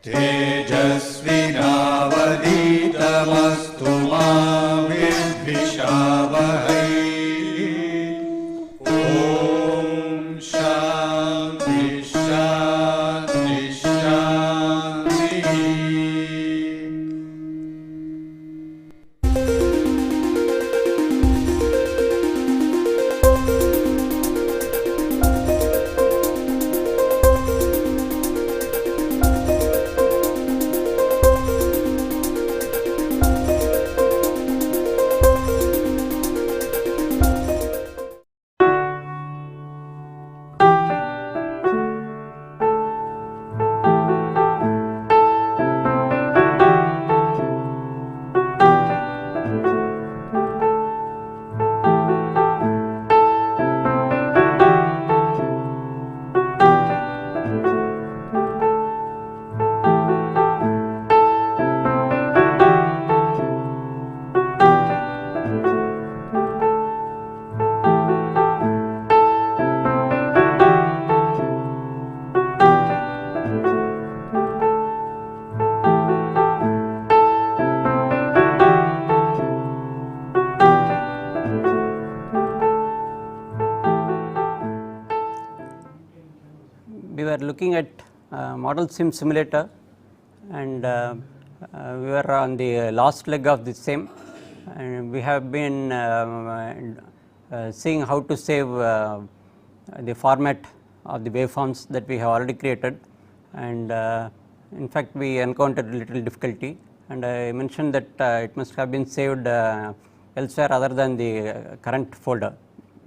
तेजस्विनावधीतमस्तु मा विद्विषावहै। ॐ शान्ति शान्ति शान्तिः। We were looking at model sim simulator, and we were on the last leg of the same, and we have been seeing how to save the format of the waveforms that we have already created, and in fact we encountered a little difficulty, and I mentioned that it must have been saved elsewhere other than the current folder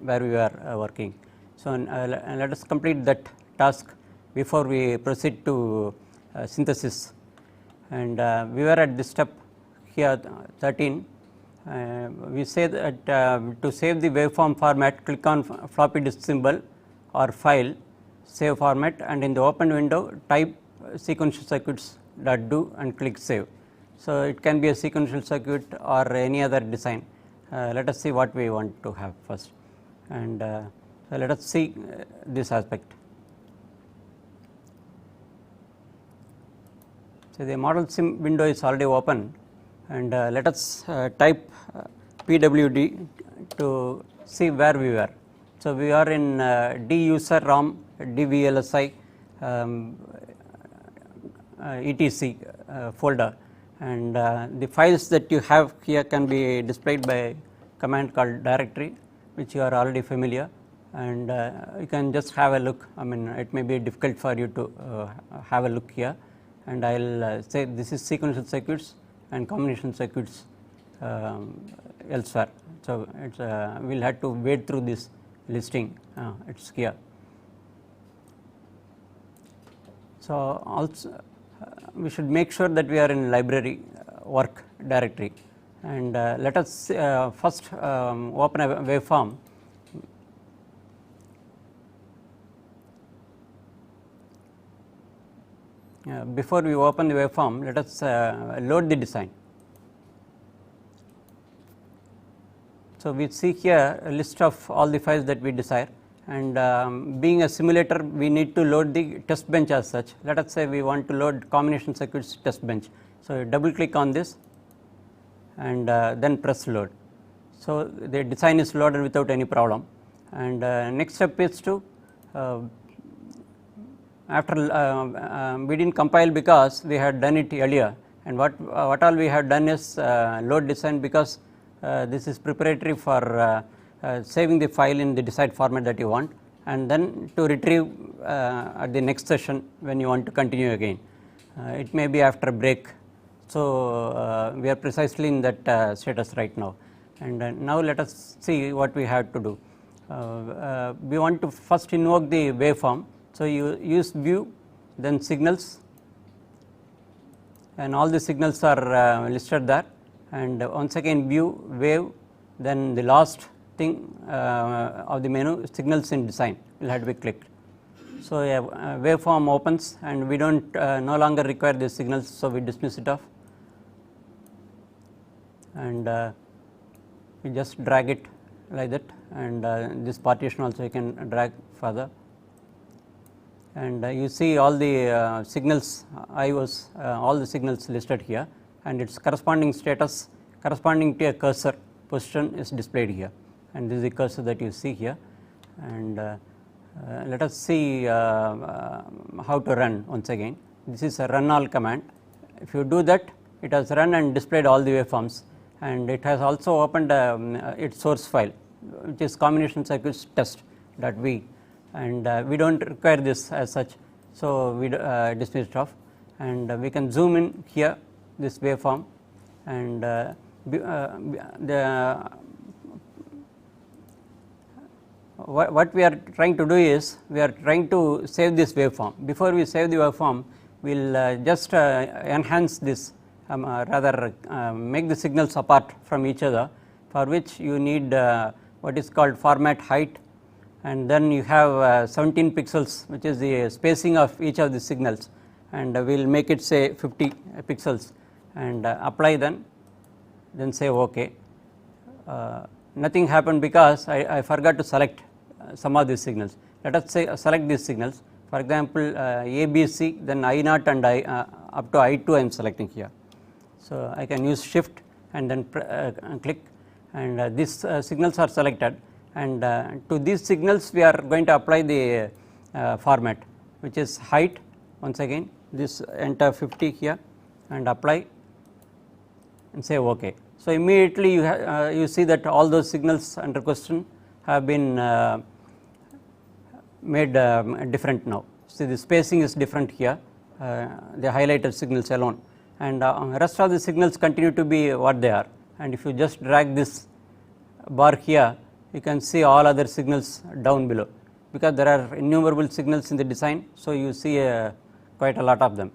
where we were working. So let us complete that task before we proceed to synthesis. And we were at this step here 13. We say that to save the waveform format, click on floppy disk symbol or file, save format, and in the open window type sequential circuits.do and click save. So it can be a sequential circuit or any other design. Let us see what we want to have first, and let us see this aspect. So the model sim window is already open, and let us type PWD to see where we were. So we are in D user ROM, D VLSI, etc. Folder, and the files that you have here can be displayed by command called directory, which you are already familiar, and you can just have a look. I mean, it may be difficult for you to have a look here, and I will say this is sequential circuits and combination circuits elsewhere. So it's we will have to wade through this listing. It's here. So also we should make sure that we are in library work directory, and let us first open a waveform. Before we open the waveform, let us load the design. So we see here a list of all the files that we desire, and being a simulator, we need to load the test bench as such. Let us say we want to load combination circuits test bench. So double click on this, and then press load. So the design is loaded without any problem, and next step is to after we didn't compile because we had done it earlier, and what all we have done is load design, because this is preparatory for saving the file in the desired format that you want, and then to retrieve at the next session when you want to continue again. It may be after a break. So we are precisely in that status right now, and now let us see what we have to do. We want to first invoke the waveform. So you use view, then signals, and all the signals are listed there, and once again view, wave, then the last thing of the menu, signals in design, will have to be clicked. So a waveform opens, and we don't no longer require the signals, so we dismiss it off, and we just drag it like that, and this partition also you can drag further. and you see all the signals IOs, all the signals listed here, and its corresponding status corresponding to a cursor position is displayed here, and this is the cursor that you see here. And let us see how to run once again. This is a run all command. If you do that, it has run and displayed all the waveforms, and it has also opened its source file, which is combination circuits test.v, and we do not require this as such, so we dismiss it off, and we can zoom in here this waveform, and what we are trying to do is we are trying to save this waveform. Before we save the waveform, we will just enhance this, rather make the signals apart from each other, for which you need what is called format height, and then you have 17 pixels, which is the spacing of each of the signals, and we will make it say 50 pixels, and apply, then say OK. Nothing happened because I forgot to select some of these signals. Let us say select these signals, for example A, B, C, then I0 and up to I2 I am selecting here. So I can use shift and then click, and these signals are selected, and to these signals we are going to apply the format, which is height. Once again, this enter 50 here and apply and say OK. So immediately you see that all those signals under question have been made different now. See, the spacing is different here, the highlighted signals alone, and rest of the signals continue to be what they are. And if you just drag this bar here, you can see all other signals down below, because there are innumerable signals in the design, so you see quite a lot of them.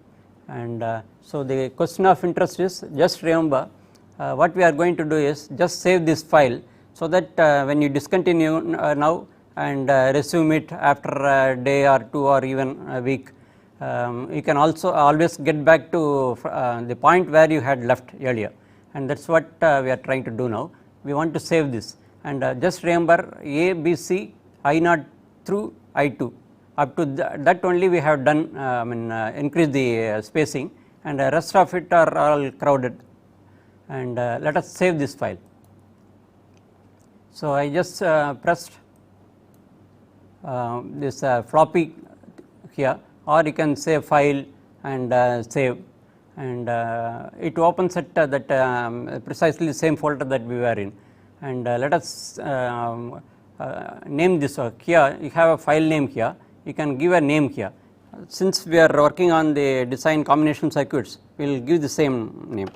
And so the question of interest is, just remember what we are going to do is just save this file, so that when you discontinue now and resume it after a day or two or even a week, you can also always get back to the point where you had left earlier, and that is what we are trying to do now. We want to save this, and just remember A, B, C, I0 through I2, up to that only we have done increase the spacing, and the rest of it are all crowded, and let us save this file. So I just pressed this floppy here, or you can say file and save, and it opens at that precisely the same folder that we were in, and let us name this. Here you have a file name here, you can give a name here. Since we are working on the design combination circuits, we will give the same name,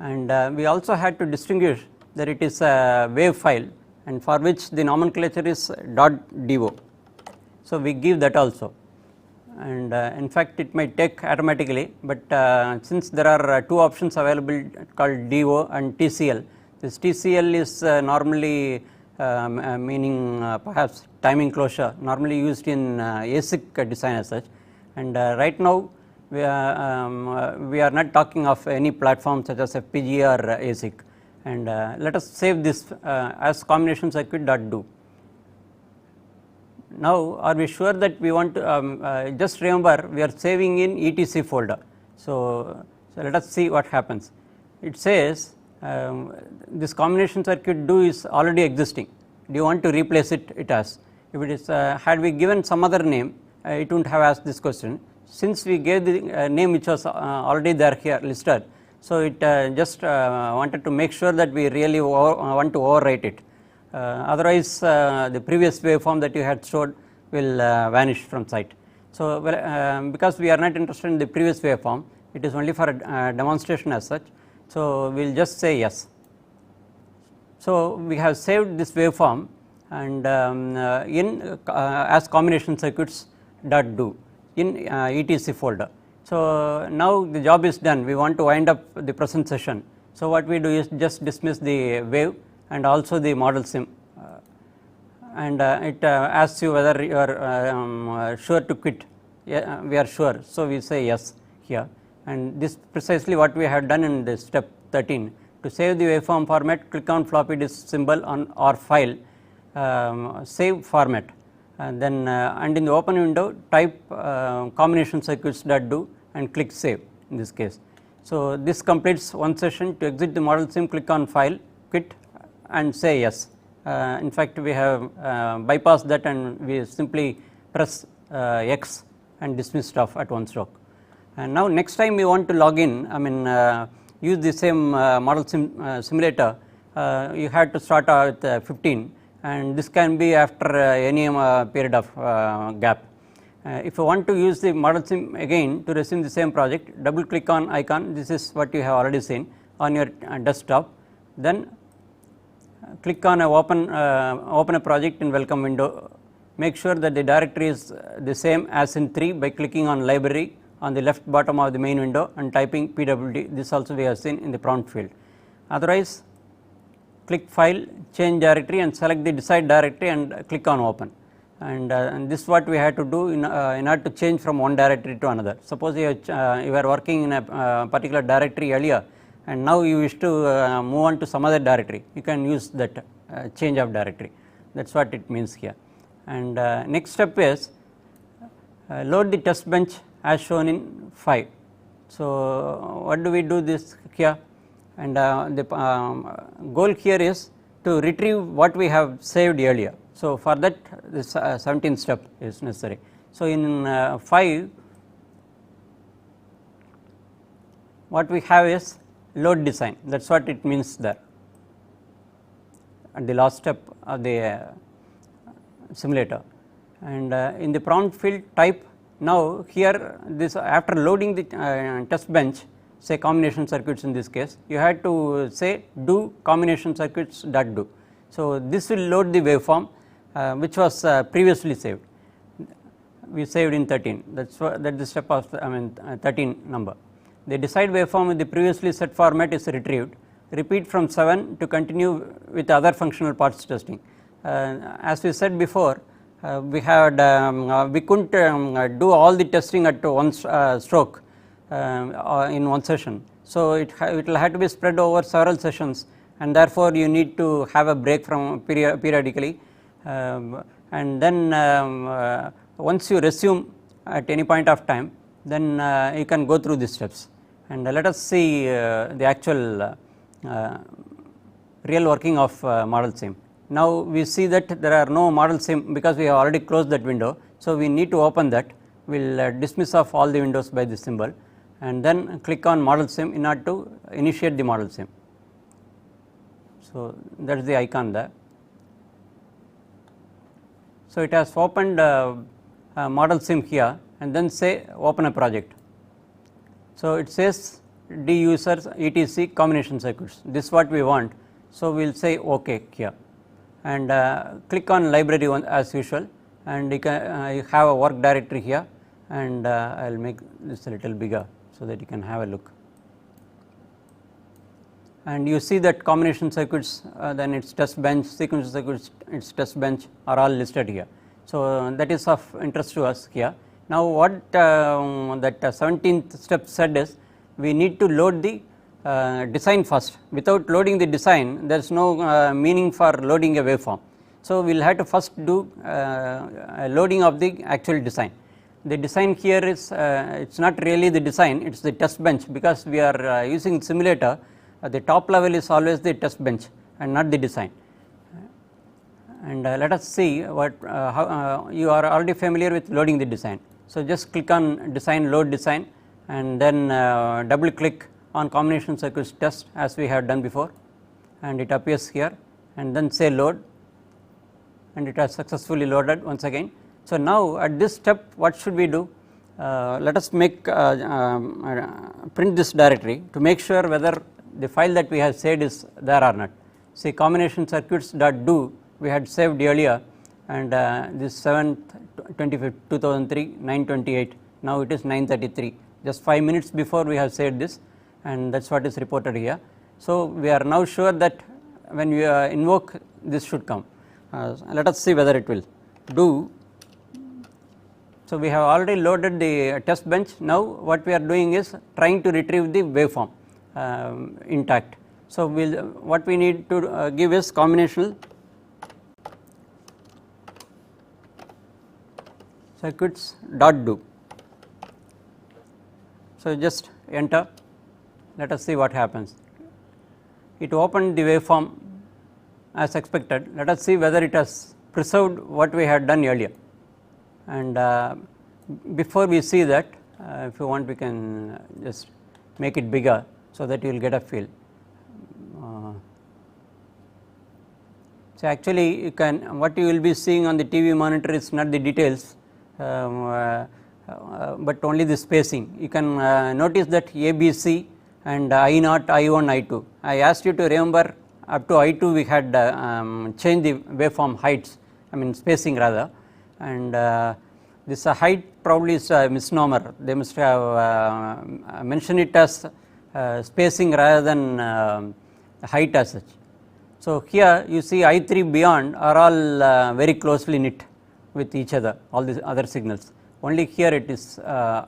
and we also had to distinguish that it is a wave file, and for which the nomenclature is .do. So we give that also, and in fact it might take automatically, but since there are two options available called DO and TCL, this TCL is normally meaning perhaps timing closure, normally used in ASIC design as such, and right now we are not talking of any platform such as FPGA or ASIC, and let us save this as combination circuit.do. Now are we sure that we want to just remember we are saving in etc folder. So let us see what happens. It says this combination circuit do is already existing. Do you want to replace it as? If it is had we given some other name, it would not have asked this question. Since we gave the name which was already there here listed, so it just wanted to make sure that we really want to overwrite it. Otherwise the previous waveform that you had stored will vanish from sight. So because we are not interested in the previous waveform, it is only for a demonstration as such, so we will just say yes. So we have saved this waveform, and in as combination circuits.do in etc folder. So now the job is done, we want to wind up the present session. So what we do is just dismiss the wave and also the model sim, and it asks you whether you are sure to quit. Yeah, we are sure, so we say yes here, and this precisely what we have done in this step 13. To save the waveform format, click on floppy disk symbol on or file, save format, and then and in the open window type combination circuits dot do and click save in this case. So, this completes one session. To exit the model sim, click on file, quit and say yes. In fact, we have bypassed that and we simply press X and dismiss stuff at one stroke. And now next time we want to log in, I mean use the same model simulator, you have to start with 15, and this can be after any period of gap. If you want to use the model sim again to resume the same project, double click on icon. This is what you have already seen on your desktop. Then click on open a project in welcome window. Make sure that the directory is the same as in 3 by clicking on library on the left bottom of the main window and typing pwd. This also we have seen in the prompt field. Otherwise, click file, change directory and select the desired directory and click on open. And this is what we had to do in order to change from one directory to another. Suppose you were working in a particular directory earlier, and now you wish to move on to some other directory. You can use that change of directory. That is what it means here. And next step is load the test bench as shown in 5. So, what do we do this here? And the goal here is to retrieve what we have saved earlier. So, for that this 17th step is necessary. So, in 5 what we have is load design, that is what it means there at the last step of the simulator. And in the prompt field type, now here this after loading the test bench, say combination circuits in this case, you had to say do combination circuits dot do. So, this will load the waveform which was previously saved. We saved in 13, that is the step of 13 number. The desired waveform with the previously set format is retrieved. Repeat from 7 to continue with other functional parts testing. As we said before, we had we couldn't do all the testing at one stroke in one session. So, it will have to be spread over several sessions, and therefore, you need to have a break from periodically. And then once you resume at any point of time, then you can go through these steps. And let us see the actual real working of model sim. Now, we see that there are no model sim because we have already closed that window. So, we need to open that. We will dismiss off all the windows by this symbol and then click on model sim in order to initiate the model sim. So, that is the icon there. So, it has opened model sim here and then say open a project. So, it says D users etc combination circuits, this is what we want. So, we will say OK here and click on library one as usual, and you can you have a work directory here, and I will make this a little bigger so that you can have a look. And you see that combination circuits, then its test bench, sequential circuits, its test bench are all listed here. So, that is of interest to us here. Now, what that 17th step said is we need to load the design first. Without loading the design, there is no meaning for loading a waveform. So, we will have to first do loading of the actual design. The design here is it is not really the design, it is the test bench, because we are using simulator. The top level is always the test bench and not the design. And let us see what how you are already familiar with loading the design. So, just click on design, load design, and then double click on combination circuits test as we have done before, and it appears here, and then say load, and it has successfully loaded once again. So, now at this step what should we do? Let us make print this directory to make sure whether the file that we have saved is there or not. See combination circuits dot do we had saved earlier, and this 7th 25th 2003 9:28, now it is 9:33, just 5 minutes before we have saved this, and that is what is reported here. So, we are now sure that when we invoke this should come. Let us see whether it will do. So, we have already loaded the test bench. Now, what we are doing is trying to retrieve the waveform intact. So, what we need to give is combinational circuits dot do. So, just enter, let us see what happens. It opened the waveform as expected. Let us see whether it has preserved what we had done earlier. And before we see that, if you want, we can just make it bigger so that you will get a feel. So, actually you can, what you will be seeing on the TV monitor is not the details, but only the spacing. You can notice that A, B, C and I0, I1, I2. I asked you to remember up to I2 we had changed the waveform heights, I mean spacing rather, and this height probably is a misnomer. They must have mentioned it as spacing rather than height as such. So, here you see I3 beyond are all very closely knit with each other, all these other signals. Only here it is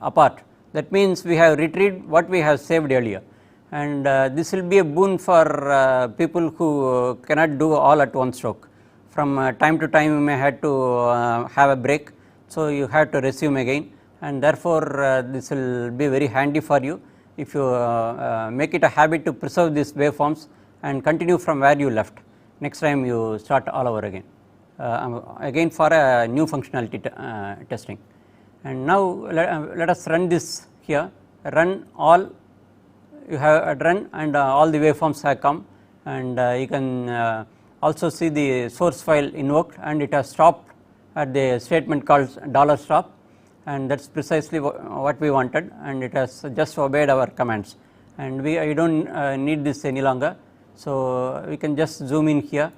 apart. That means we have retrieved what we have saved earlier, and this will be a boon for people who cannot do all at one stroke. From time to time you may have to have a break, so you have to resume again, and therefore this will be very handy for you if you make it a habit to preserve these waveforms and continue from where you left. Next time you start all over again, again for a new functionality testing. And now let us run this here, run all, you have run, and all the waveforms have come, and you can also see the source file invoked, and it has stopped at the statement called $stop, and that is precisely what we wanted, and it has just obeyed our commands, and I do not need this any longer. So, we can just zoom in here,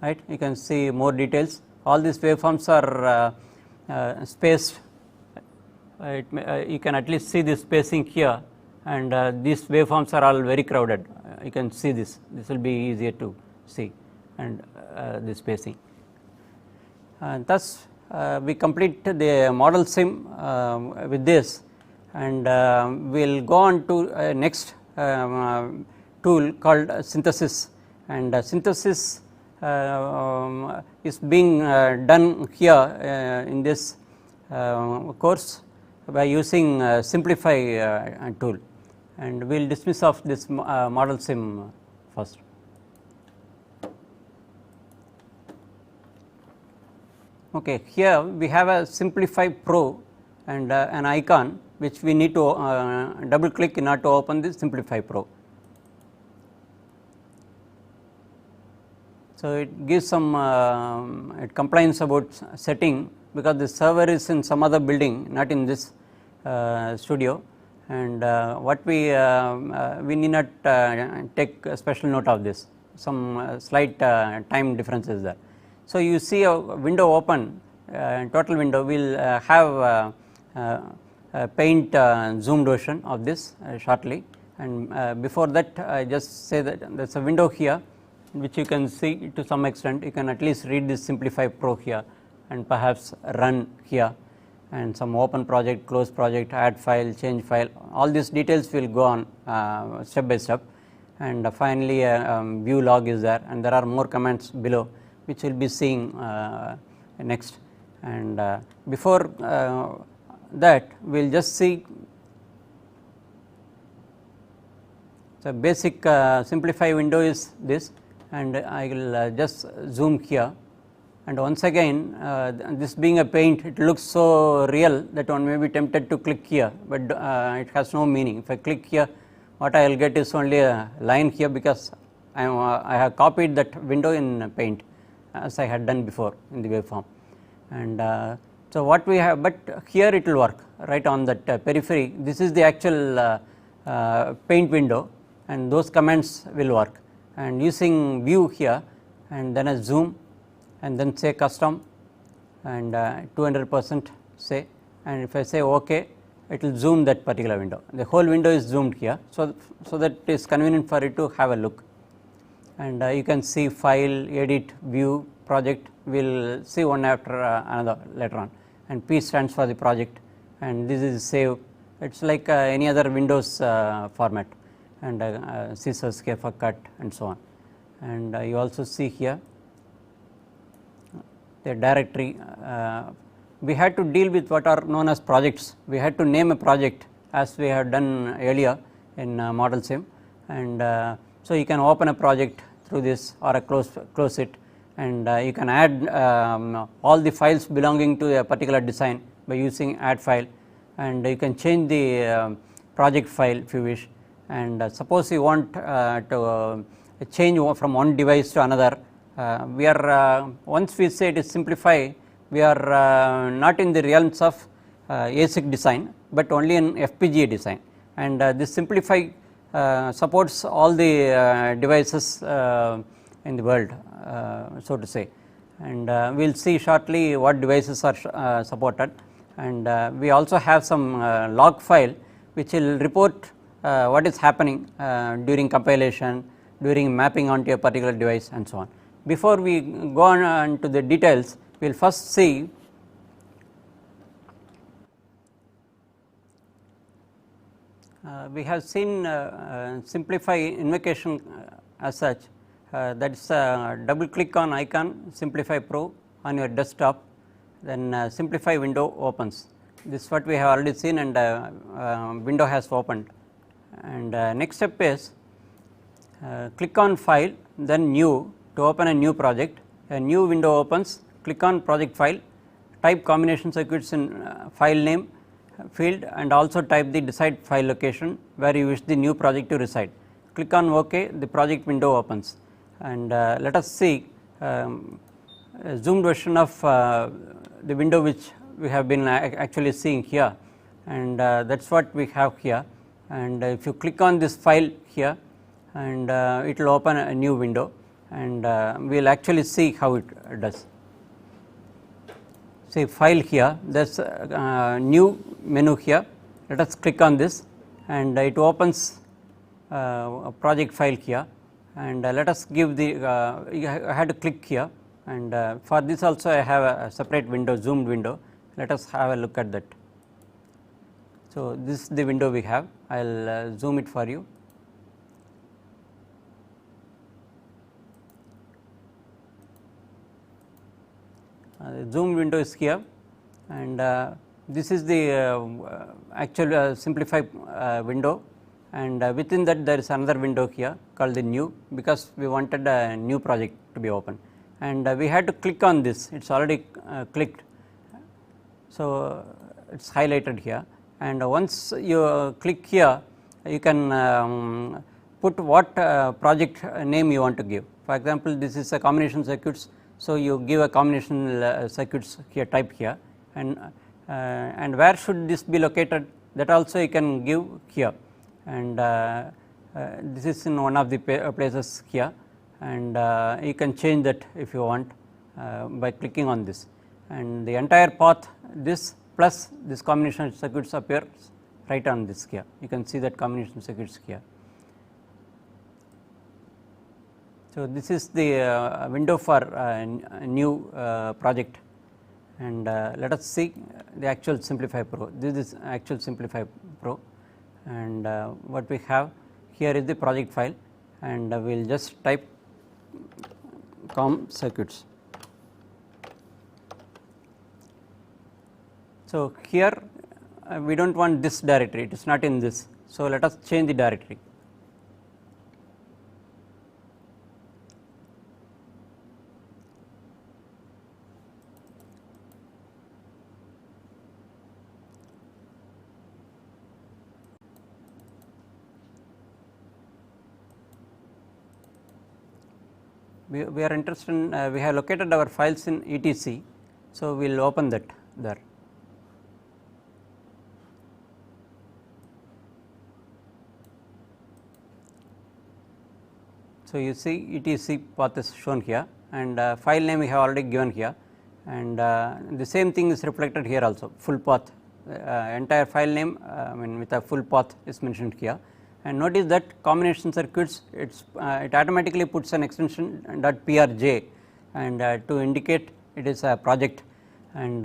right. You can see more details. All these waveforms are spaced, you can at least see this spacing here, and these waveforms are all very crowded. You can see this will be easier to see, and this spacing. Thus we complete the model sim with this, and we will go on to next tool called synthesis, and synthesis is being done here in this course by using simplify tool, and we will dismiss of this model sim first. Okay, here we have a Simplify Pro and an icon which we need to double click in order to open this Simplify Pro. So, it gives some it complains about setting because the server is in some other building, not in this studio, and what we need not take a special note of this, some slight time difference is there. So, you see a window open, total window, we will have paint zoomed version of this shortly, and before that I just say that there is a window here which you can see to some extent. You can at least read this Simplify Pro here and perhaps run here, and some open project, close project, add file, change file, all these details will go on step by step, and finally view log is there, and there are more commands below which we will be seeing next. And before that we will just see the basic simplify window is this, and I will just zoom here, and once again this being a paint, it looks so real that one may be tempted to click here, but it has no meaning. If I click here, what I will get is only a line here because I have copied that window in paint as I had done before in the waveform, and so what we have, but here it will work right on that periphery. This is the actual paint window, and those commands will work, and using view here and then a zoom and then say custom and 200% say, and if I say OK, it will zoom that particular window. The whole window is zoomed here, so that it is convenient for it to have a look, and you can see file, edit, view, project. We will see one after another later on, and P stands for the project, and this is save. It is like any other Windows format, and scissors, for cut, and so on. And you also see here the directory we had to deal with what are known as projects. We had to name a project as we had done earlier in Model Sim, and so you can open a project through this or close it, and you can add all the files belonging to a particular design by using add file, and you can change the project file if you wish. And suppose you want to change from one device to another, we are once we say it is simplify, we are not in the realms of ASIC design, but only in FPGA design, and this simplify supports all the devices in the world, so to say, and we will see shortly what devices are supported. And we also have some log file which will report what is happening during compilation, during mapping onto a particular device, and so on. Before we go on to the details, we will first see we have seen simplify invocation as such, that is double click on icon Simplify Pro on your desktop, then Simplify window opens. This is what we have already seen, and window has opened. And next step is click on File, then New to open a new project. A new window opens, click on Project File, type combination circuits in file name field, and also type the desired file location where you wish the new project to reside. Click on OK, the project window opens, and let us see a zoomed version of the window which we have been actually seeing here, and that is what we have here. And if you click on this file here, and it will open a new window, and we will actually see how it does. Say file here, there is a new menu here, let us click on this, and it opens a project file here, and let us give the you had to click here, and for this also I have a separate window, zoomed window. Let us have a look at that. So this is the window we have. I will zoom it for you. Zoom window is here, and this is the actual simplify window, and within that there is another window here called the new, because we wanted a new project to be open, and we had to click on this. It is already clicked, so it is highlighted here, and once you click here, you can put what project name you want to give. For example, this is a combination circuits, so you give a combination circuits here, type here, and where should this be located, that also you can give here, and this is in one of the places here, and you can change that if you want by clicking on this, and the entire path this plus this combination circuits appears right on this here. You can see that combination circuits here. So this is the window for a new project, and let us see the actual Simplify Pro. This is actual Simplify Pro, and what we have here is the project file, and we will just type com circuits. So here we do not want this directory, it is not in this, so let us change the directory. We are interested in, we have located our files in etc, so we will open that there. So you see etc path is shown here, and file name we have already given here, and the same thing is reflected here also, full path, entire file name I mean with a full path is mentioned here. And notice that combination circuits, it automatically puts an extension .prj, and to indicate it is a project, and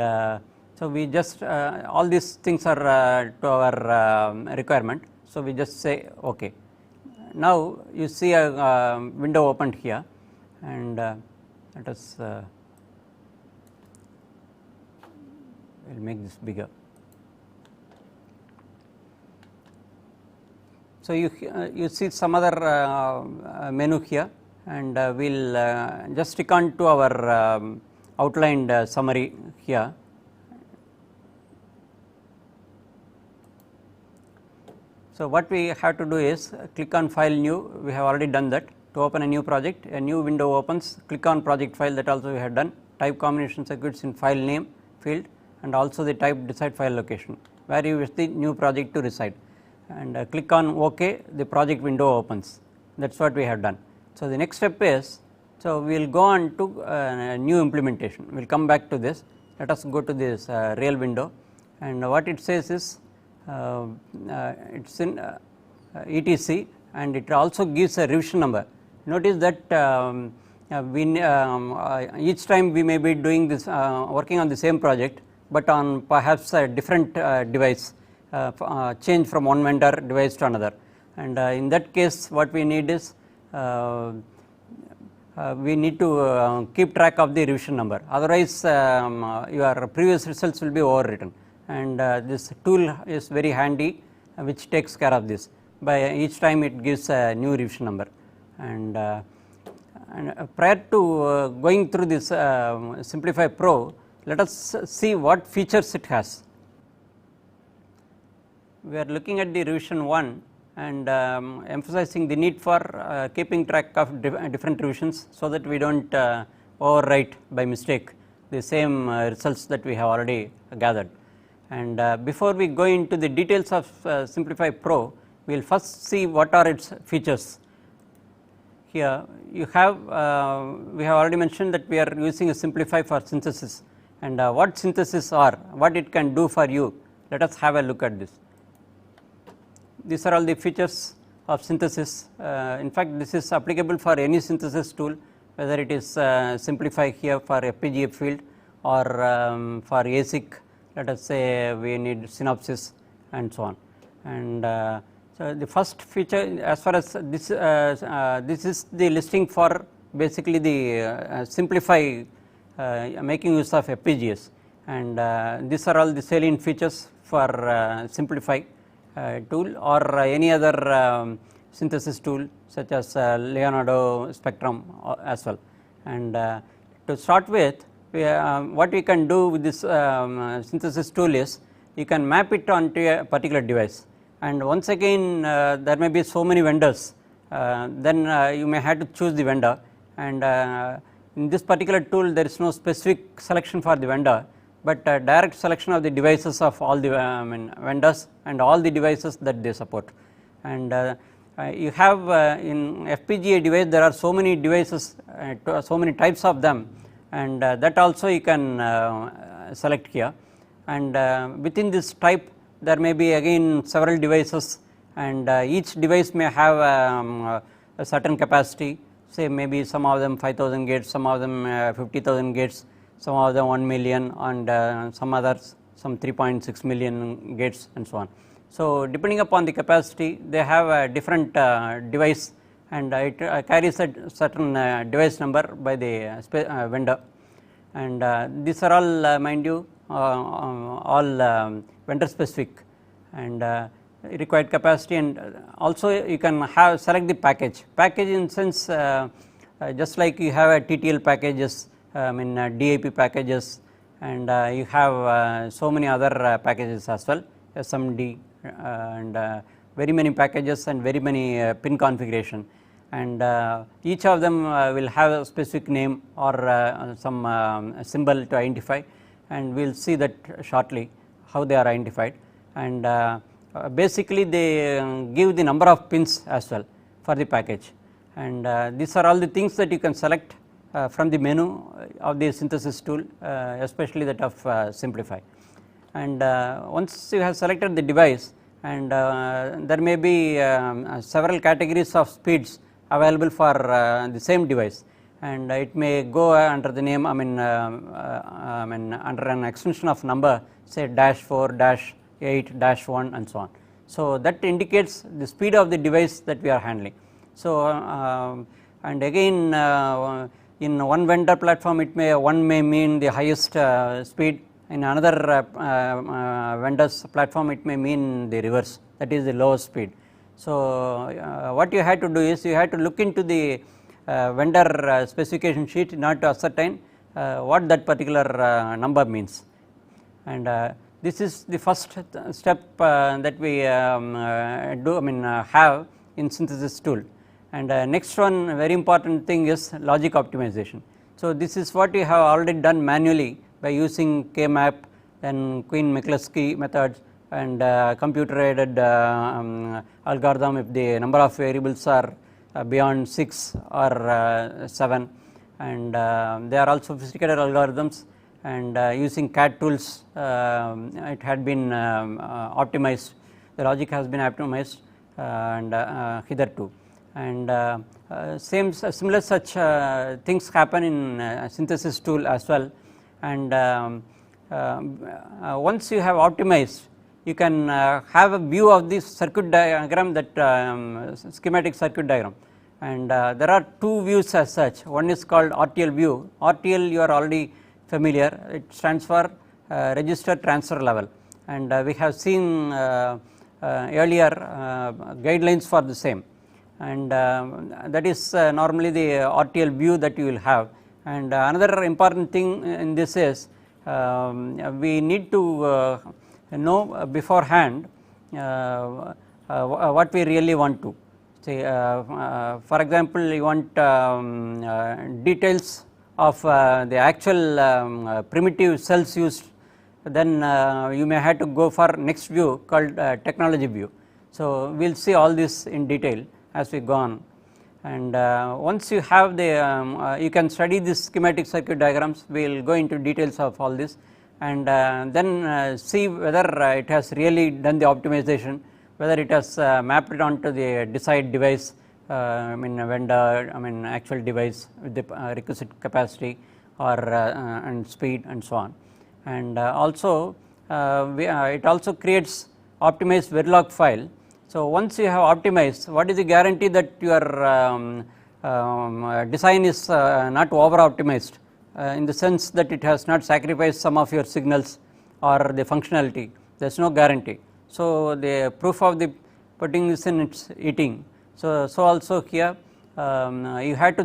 so we just all these things are to our requirement, so we just say OK. Now you see a window opened here, and let us I will make this bigger. So, you see some other menu here, and we will just stick on to our outlined summary here. So, what we have to do is click on file new, we have already done that. To open a new project, a new window opens, click on project file, that also we have done. Type combination circuits in file name field, and also the type decide file location where you wish the new project to reside, and click on OK, the project window opens. That is what we have done. So, the next step is, so we will go on to new implementation, we will come back to this. Let us go to this real window, and what it says is it is in etc, and it also gives a revision number. Notice that each time we may be doing this working on the same project, but on perhaps a different device, change from one vendor device to another, and in that case what we need is we need to keep track of the revision number, otherwise your previous results will be overwritten, and this tool is very handy which takes care of this. By each time it gives a new revision number, and prior to going through this Simplify Pro, let us see what features it has. We are looking at the revision 1 and emphasizing the need for keeping track of different revisions, so that we do not overwrite by mistake the same results that we have already gathered. And before we go into the details of Simplify Pro, we will first see what are its features. Here you have we have already mentioned that we are using a Simplify for synthesis, and what synthesis are, what it can do for you, let us have a look at this. These are all the features of synthesis. In fact, this is applicable for any synthesis tool, whether it is Simplify here for FPGA field, or for ASIC, let us say we need synopsis and so on. And so the first feature, as far as this this is the listing for basically the Simplify making use of FPGAs, and these are all the salient features for Simplify tool or any other synthesis tool such as Leonardo Spectrum as well. And to start with, what we can do with this synthesis tool is you can map it onto a particular device, and once again there may be so many vendors, then you may have to choose the vendor, and in this particular tool there is no specific selection for the vendor, but direct selection of the devices of all the vendors and all the devices that they support. And you have in FPGA device there are so many devices, so many types of them, and that also you can select here, and within this type there may be again several devices, and each device may have a certain capacity, say maybe some of them 5000 gates, some of them 50,000 gates, some of them 1 million, and some others some 3.6 million gates and so on. So depending upon the capacity they have a different device, and it carries a certain device number by the vendor, and these are all mind you all vendor specific, and required capacity, and also you can have select the package in sense just like you have a TTL packages, DIP packages, and you have so many other packages as well, SMD, and very many packages and very many pin configuration, and each of them will have a specific name or some symbol to identify, and we will see that shortly how they are identified, and basically they give the number of pins as well for the package, and these are all the things that you can select from the menu of the synthesis tool, especially that of Simplify. And once you have selected the device, and there may be several categories of speeds available for the same device, and it may go under the name under an extension of number, say -4, -8, -1 and so on. So that indicates the speed of the device that we are handling. So and again in one vendor platform, it may one may mean the highest speed, In another vendor's platform it may mean the reverse, that is the lower speed. So, what you had to do is you had to look into the vendor specification sheet in order to ascertain what that particular number means, and this is the first step that we have in synthesis tool. And next one very important thing is logic optimization. So, this is what we have already done manually by using K-map, then Quine-McCluskey methods, and computer aided algorithm if the number of variables are beyond 6 or 7, and they are also sophisticated algorithms, and using CAD tools it had been optimized, the logic has been optimized and hitherto, and similar such things happen in synthesis tool as well. And once you have optimized, you can have a view of this circuit diagram, that schematic circuit diagram, and there are two views as such. One is called RTL view. RTL you are already familiar, it stands for register transfer level, and we have seen earlier guidelines for the same, and that is normally the RTL view that you will have. And another important thing in this is we need to know beforehand what we really want to say. For example, you want details of the actual primitive cells used, then you may have to go for next view called technology view. So, we will see all this in detail as we go on, and once you have the you can study this schematic circuit diagrams, we will go into details of all this, and then see whether it has really done the optimization, whether it has mapped it onto the desired device, vendor, actual device with the requisite capacity or and speed and so on. And also it also creates optimized Verilog file. So, once you have optimized, what is the guarantee that your design is not over optimized in the sense that it has not sacrificed some of your signals or the functionality? There is no guarantee. So, the proof of the putting this in its eating. So also here you had to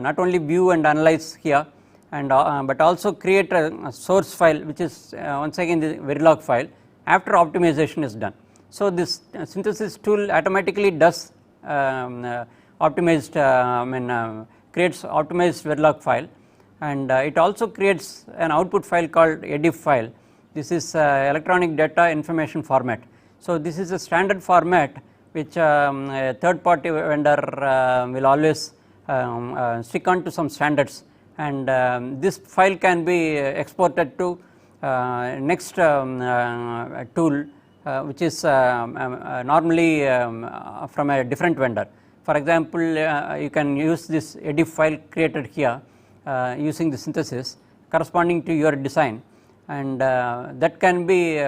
not only view and analyze here, and but also create a source file, which is once again the Verilog file after optimization is done. So, this synthesis tool automatically does optimized creates optimized Verilog file, and it also creates an output file called EDIF file. This is electronic data information format. So, this is a standard format which a third party vendor will always stick on to some standards, and this file can be exported to next tool which is normally from a different vendor. For example, you can use this EDIF file created here using the synthesis corresponding to your design, and that can be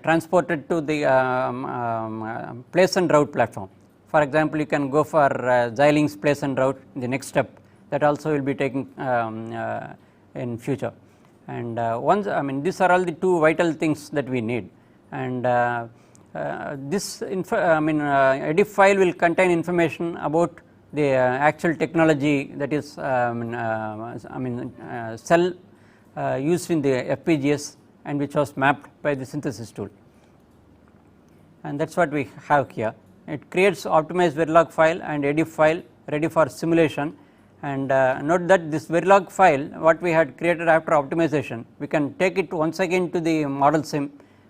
transported to the place and route platform. For example, you can go for Xilinx place and route in the next step, that also will be taken in future. And once these are all the two vital things that we need, and this EDIF file will contain information about the actual technology, that is cell used in the FPGAs and which was mapped by the synthesis tool, and that is what we have here. It creates optimized Verilog file and EDIF file ready for simulation, and note that this Verilog file what we had created after optimization, we can take it once again to the model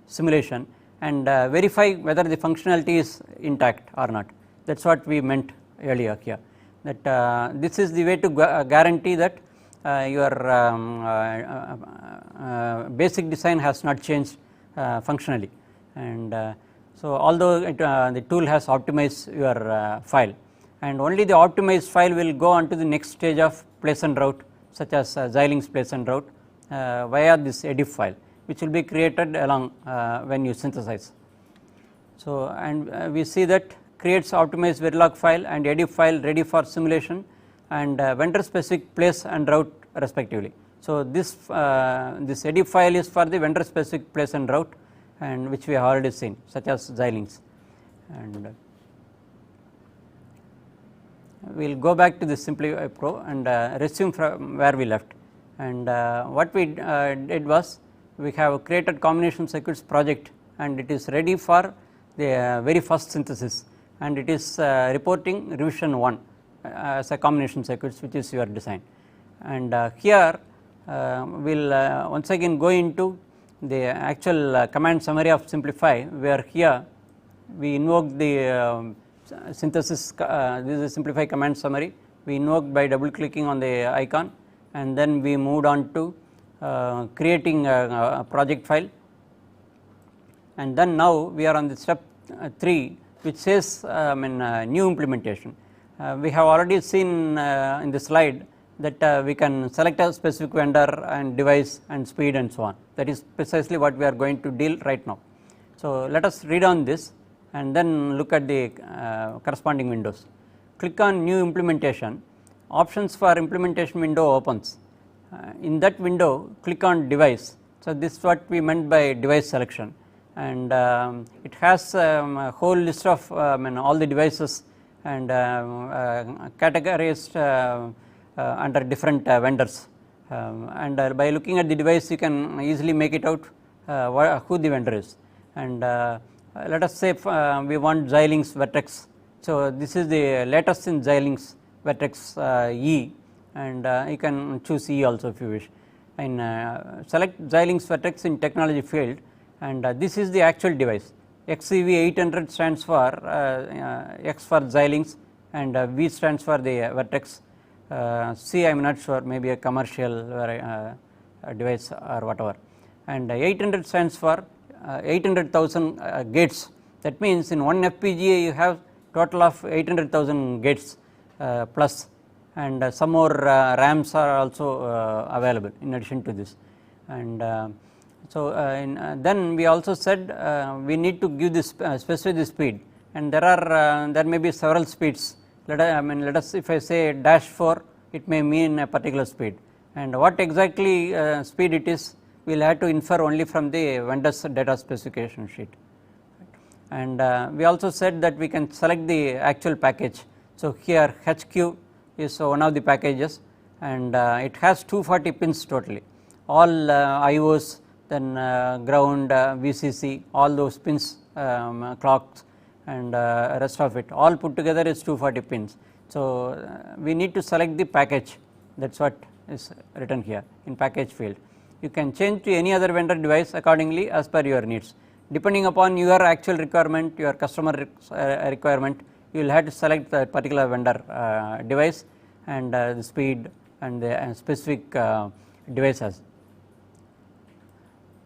simulation and verify whether the functionality is intact or not. That is what we meant earlier here, that this is the way to guarantee that your basic design has not changed functionally, and so although the tool has optimized your file, and only the optimized file will go on to the next stage of place and route, such as Xilinx place and route via this EDIF file, which will be created along when you synthesize. So, and we see that creates optimized Verilog file and EDIF file ready for simulation, and vendor specific place and route respectively. So, this edif file is for the vendor specific place and route, and which we have already seen, such as Xilinx. And we will go back to the Simplify Pro and resume from where we left. And what we did was, we have created combination circuits project, and it is ready for the very first synthesis, and it is reporting revision 1 as a combination circuits, which is your design. And here we will once again go into the actual command summary of Simplify, where here we invoke the synthesis. This is a Simplify command summary. We invoked by double clicking on the icon, and then we moved on to creating a project file. And then now we are on the step 3, which says new implementation. We have already seen in the slide that we can select a specific vendor and device and speed and so on. That is precisely what we are going to deal right now. So, let us read on this and then look at the corresponding windows. Click on new implementation. Options for implementation window opens. In that window, click on device. So, this is what we meant by device selection, and it has a whole list of all the devices and categorized under different vendors, and by looking at the device you can easily make it out who the vendor is. And let us say we want Xilinx Vertex. So, this is the latest in Xilinx Vertex E, and you can choose E also if you wish, and select Xilinx Vertex in technology field, and this is the actual device. XCV800 stands for X for Xilinx, and V stands for the Vertex. C I am not sure, maybe a commercial device or whatever, and 800 stands for 800,000 gates. That means in one FPGA you have total of 800,000 gates plus, and some more RAMs are also available in addition to this. And then we also said we need to give this specify the speed, and there may be several speeds. Let us if I say -4, it may mean a particular speed, and what exactly speed it is, we will have to infer only from the vendor's data specification sheet. And we also said that we can select the actual package. So, here HQ is one of the packages, and it has 240 pins totally, all IOs, then ground, VCC, all those pins, clocks, and rest of it all put together is 240 pins. So, we need to select the package. That is what is written here in package field. You can change to any other vendor device accordingly as per your needs. Depending upon your actual requirement, your customer requirement, you will have to select the particular vendor device and the speed and the specific devices.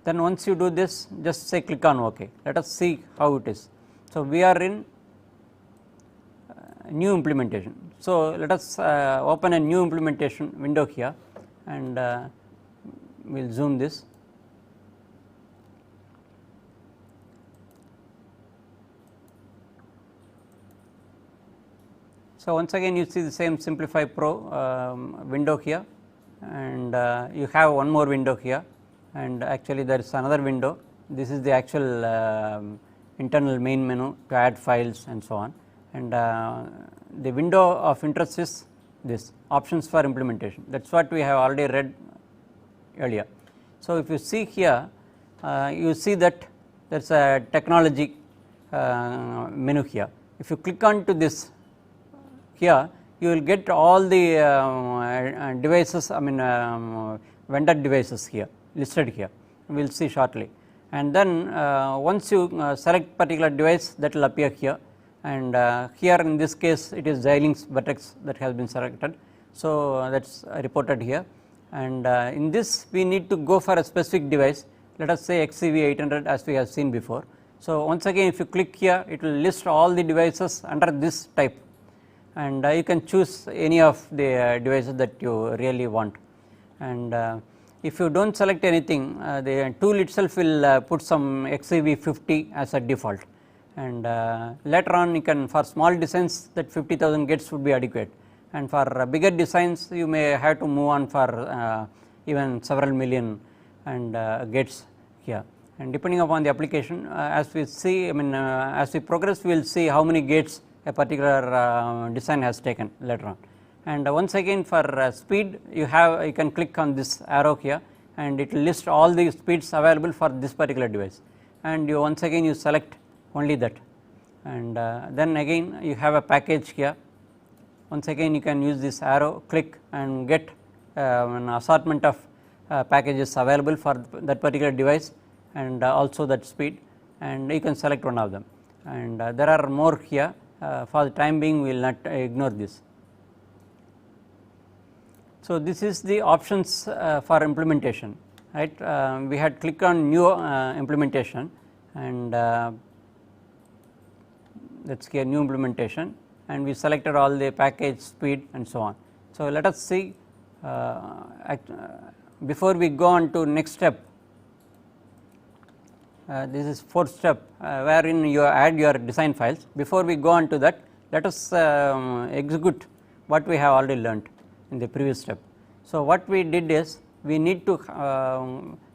Then once you do this, just say click on OK. Let us see how it is. So, we are in new implementation. So, let us open a new implementation window here, and we will zoom this. So, once again you see the same Simplify Pro window here, and you have one more window here, and actually there is another window. This is the actual internal main menu to add files and so on, and the window of interest is this options for implementation. That is what we have already read earlier. So, if you see here, you see that there is a technology menu here. If you click on to this here, you will get all the devices, vendor devices here listed here, we will see shortly. And then once you select particular device, that will appear here, and here in this case it is Xilinx Vertex that has been selected. So, that is reported here, and in this we need to go for a specific device. Let us say XCV800 as we have seen before. So, once again if you click here, it will list all the devices under this type, and you can choose any of the devices that you really want. And if you do not select anything, the tool itself will put some XCV50 as a default, and later on you can, for small designs, that 50,000 gates would be adequate, and for bigger designs you may have to move on for even several million and gates here. And depending upon the application, as we see, as we progress, we will see how many gates a particular design has taken later on. And once again, for speed, you can click on this arrow here, and it will list all the speeds available for this particular device. And once again you select only that, and then again you have a package here. Once again you can use this arrow, click and get an assortment of packages available for that particular device, and also that speed, and you can select one of them. And there are more here. For the time being, we will not ignore this. So, this is the options for implementation, right. We had clicked on new implementation, and let us get new implementation, and we selected all the package, speed and so on. So, let us see before we go on to next step. This is fourth step wherein you add your design files. Before we go on to that, let us execute what we have already learnt in the previous step. So, what we did is we need to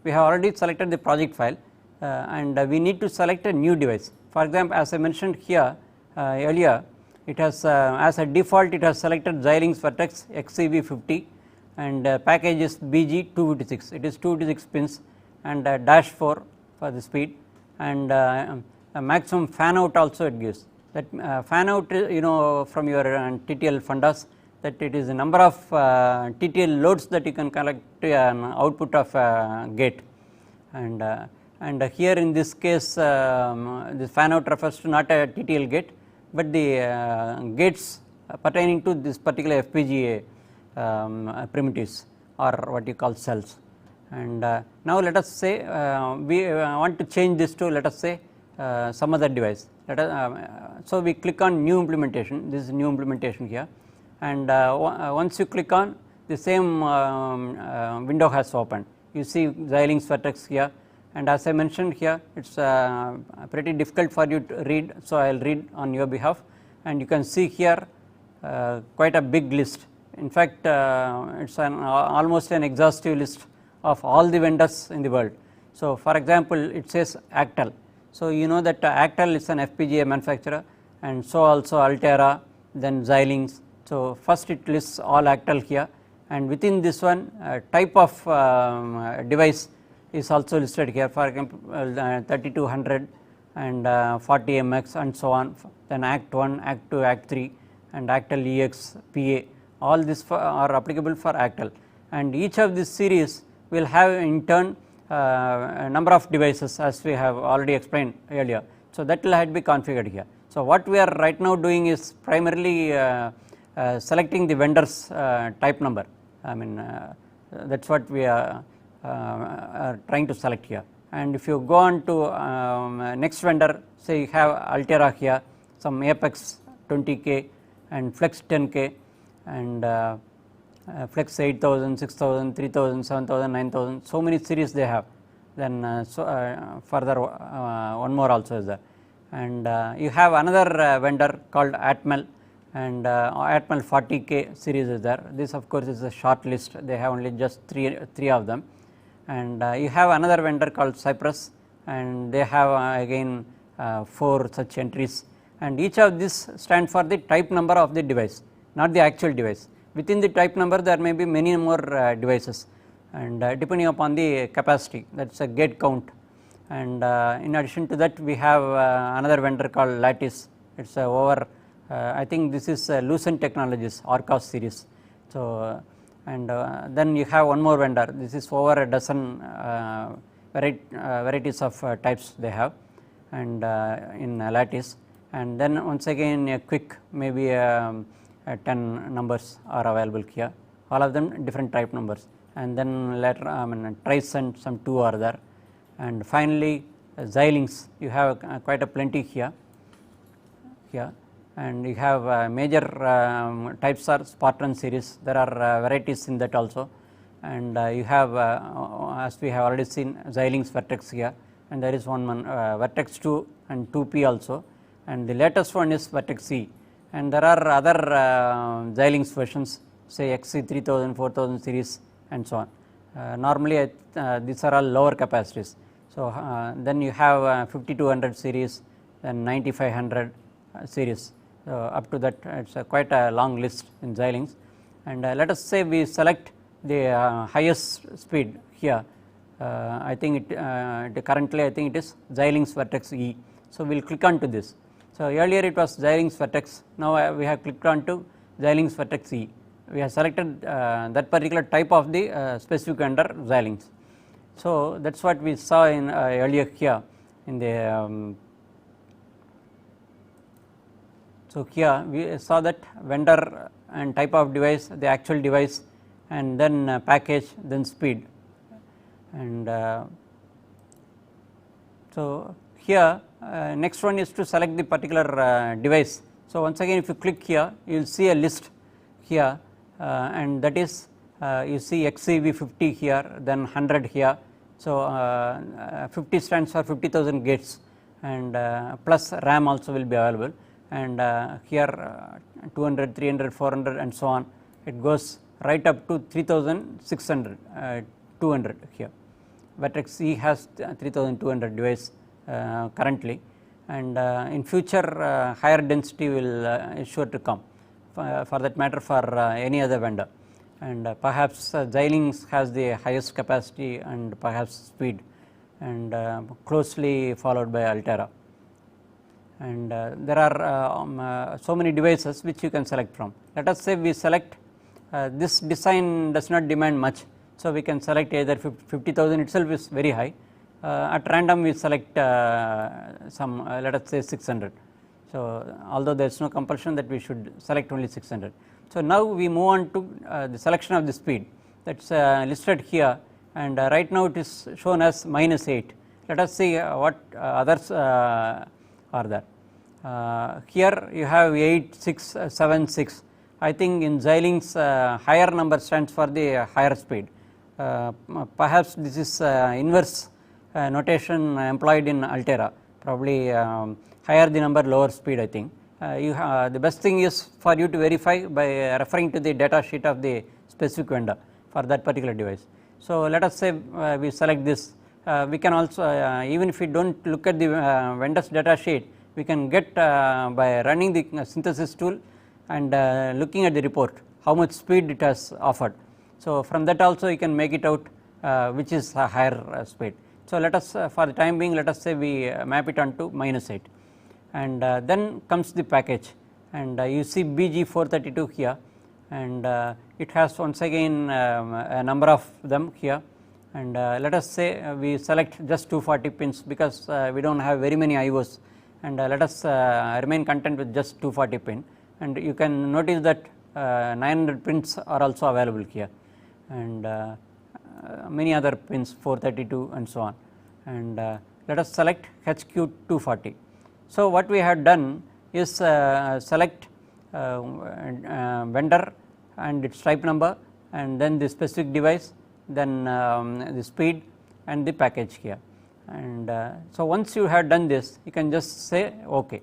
we have already selected the project file, and we need to select a new device. For example, as I mentioned here earlier, it has as a default it has selected Xilinx Vertex XCV50, and package is BG256. It is 256 pins and -4 for the speed, and a maximum fan out also it gives. That fan out, from your TTL fundas, that it is the number of TTL loads that you can collect an output of a gate, and here in this case this fan out refers to not a TTL gate, but the gates pertaining to this particular FPGA primitives, or what you call cells. And now let us say we want to change this to, let us say, some other device. So we click on new implementation. This is new implementation here, and once you click on, the same window has opened. You see Xilinx Vertex here, and as I mentioned here, it's pretty difficult for you to read, so I will read on your behalf. And you can see here quite a big list. In fact, it's almost an exhaustive list of all the vendors in the world. So, for example, it says Actel. So, you know that Actel is an FPGA manufacturer, and so also Altera, then Xilinx. So, first it lists all Actel here, and within this one type of device is also listed here. For example, 3200 and 40MX and so on, then Act1, Act2, Act3 and Actel EX, PA, all this are applicable for Actel, and each of this series will have in turn a number of devices, as we have already explained earlier. So, that will have to be configured here. So, what we are right now doing is primarily selecting the vendor's type number. That is what we are trying to select here. And if you go on to next vendor, say you have Altera here, some Apex 20K and Flex 10K, and Flex 8000, 6000, 3000, 7000, 9000, so many series they have. Then further one more also is there, and you have another vendor called Atmel, and Atmel 40K series is there. This of course is a short list, they have only just three of them. And you have another vendor called Cypress, and they have again 4 such entries, and each of this stand for the type number of the device, not the actual device. Within the type number there may be many more devices, and depending upon the capacity, that is a gate count. And in addition to that, we have another vendor called Lattice. It is over I think this is Lucent Technologies Orcos series. So, and then you have one more vendor. This is over a dozen varieties of types they have, and in Lattice. And then once again a quick, maybe 10 numbers are available here, all of them different type numbers. And then later Tricent, some 2 are there, and finally Xilinx, you have quite a plenty here, and you have major types are Spartan series. There are varieties in that also, and you have as we have already seen Xilinx Vertex here, and there is one Vertex 2 and 2P also, and the latest one is Vertex C. And there are other Xilinx versions, say XC3000, 4000 series and so on. Normally these are all lower capacities. So, then you have 5200 series, then 9500 series, up to that it is quite a long list in Xilinx. And let us say we select the highest speed here. I think currently I think it is Xilinx vertex E. So, we will click on to this. So, earlier it was Xilinx vertex, now we have clicked on to Xilinx vertex E. We have selected that particular type of the specific vendor Xilinx. So, that is what we saw in earlier here in the so here we saw that vendor and type of device, the actual device, and then package, then speed. And so here next one is to select the particular device. So, once again if you click here, you will see a list here, and that is you see XCV50 here, then 100 here. So, 50 stands for 50,000 gates, and plus RAM also will be available, and here 200, 300, 400 and so on, it goes right up to 3600, 200 here. Vertex E has 3200 device currently, and in future higher density will is sure to come, for that matter for any other vendor, and perhaps Xilinx has the highest capacity and perhaps speed, and closely followed by Altera. And there are so many devices which you can select from. Let us say we select this design does not demand much. So, we can select either 50,000 itself is very high, at random we select some let us say 600. So, although there is no compulsion that we should select only 600. So, now we move on to the selection of the speed, that is listed here, and right now it is shown as -8. Let us see what others are there. Here you have 8, 6, 7, 6. I think in Xilinx higher number stands for the higher speed. Perhaps this is inverse notation employed in Altera, probably higher the number, lower speed. I think the best thing is for you to verify by referring to the data sheet of the specific vendor for that particular device. So, let us say we select this. We can also even if we do not look at the vendor's data sheet, we can get by running the synthesis tool and looking at the report how much speed it has offered. So, from that also you can make it out which is a higher speed. So, let us for the time being, let us say we map it onto -8, and then comes the package, and you see BG432 here, and it has once again a number of them here, and let us say we select just 240 pins because we do not have very many IOs, and let us remain content with just 240 pin, and you can notice that 900 pins are also available here, and many other pins 432 and so on, and let us select HQ240. So, what we have done is select vendor and its type number, and then the specific device, then the speed and the package here, and so once you have done this, you can just say OK.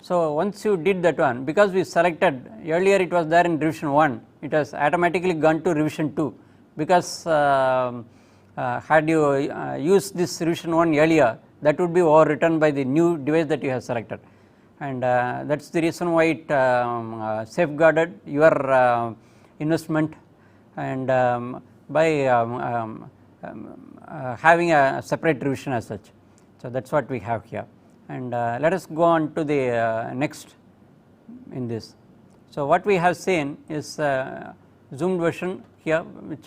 So, once you did that one, because we selected earlier it was there in revision 1, it has automatically gone to revision 2, because had you used this revision 1 earlier, that would be overwritten by the new device that you have selected, and that is the reason why it safeguarded your investment, and by having a separate revision as such. So, that is what we have here, and let us go on to the next in this. So, what we have seen is zoomed version here, which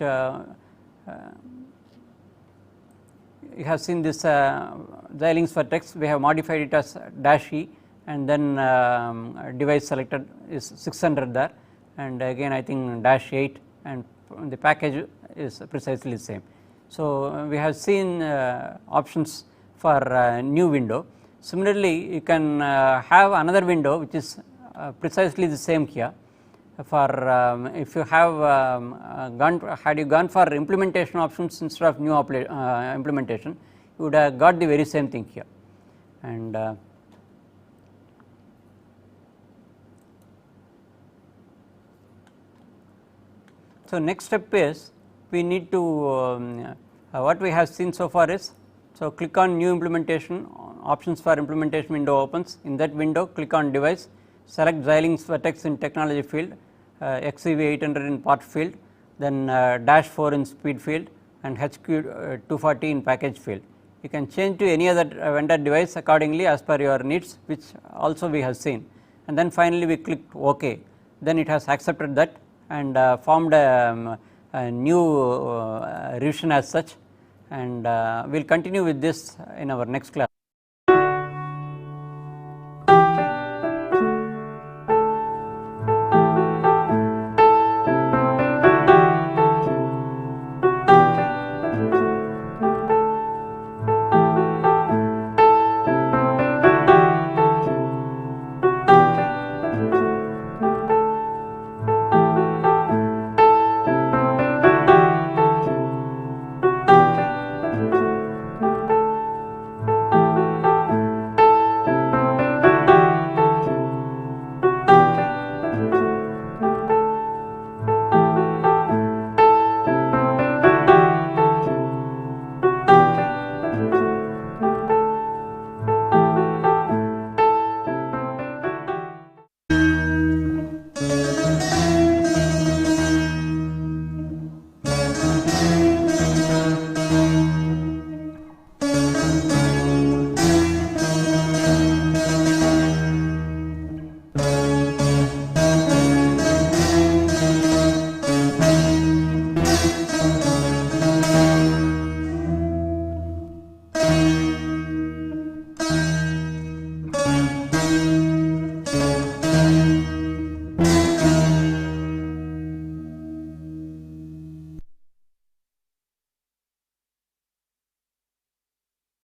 you have seen this Xilinx vertex, we have modified it as -E, and then device selected is 600 there, and again I think -8, and the package is precisely the same. So, we have seen options for new window. Similarly, you can have another window which is precisely the same here. For if you have had you gone for implementation options instead of new implementation, you would have got the very same thing here, and so next step is we need to what we have seen so far is, so click on new implementation, options for implementation window opens. In that window, click on device, select Xilinx vertex in technology field, XCV800 in part field, then -4 in speed field, and HQ240 in package field. You can change to any other vendor device accordingly as per your needs, which also we have seen. And then finally we clicked OK, then it has accepted that and formed a new revision as such, and we will continue with this in our next class.